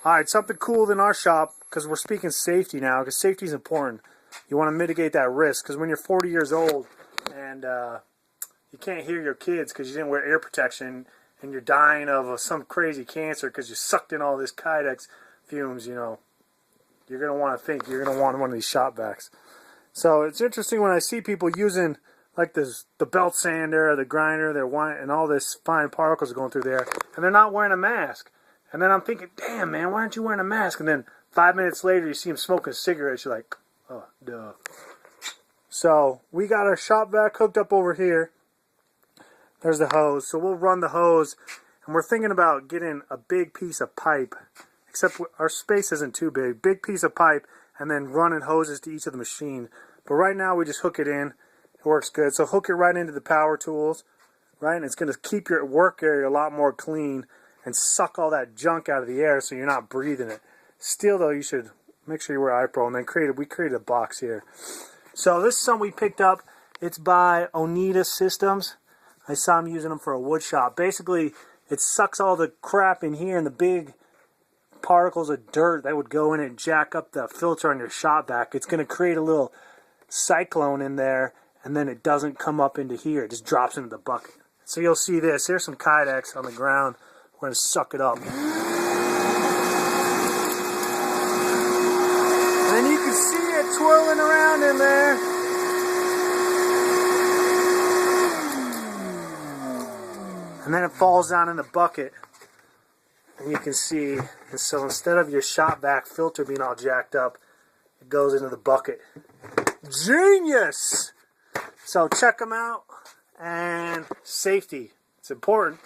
Alright, something cool in our shop, because we're speaking safety now, because safety is important. You want to mitigate that risk, because when you're 40 years old and you can't hear your kids because you didn't wear ear protection and you're dying of some crazy cancer because you sucked in all this Kydex fumes, you know, you're going to want to think you're going to want one of these shop vacs. So it's interesting when I see people using like this, the belt sander, the grinder, and all this fine particles are going through there, and they're not wearing a mask. And then I'm thinking, damn, man, why aren't you wearing a mask? And then 5 minutes later, you see him smoking cigarettes. You're like, oh, duh. So we got our shop vac hooked up over here. There's the hose. So we'll run the hose. And we're thinking about getting a big piece of pipe. Except our space isn't too big. Big piece of pipe. And then running hoses to each of the machine. But right now, we just hook it in. It works good. So hook it right into the power tools. Right? And it's going to keep your work area a lot more clean. And suck all that junk out of the air so you're not breathing it. Still, though, you should make sure you wear iPro. And then we created a box here. So this is something we picked up. It's by Oneida Systems. I saw them using them for a wood shop. Basically, it sucks all the crap in here and the big particles of dirt that would go in and jack up the filter on your shop vac. It's going to create a little cyclone in there, and then it doesn't come up into here. It just drops into the bucket. So you'll see this. There's some Kydex on the ground. We're going to suck it up. And then you can see it twirling around in there. And then it falls down in the bucket. And you can see, and so instead of your shop vac filter being all jacked up, it goes into the bucket. Genius! So check them out. And safety. It's important.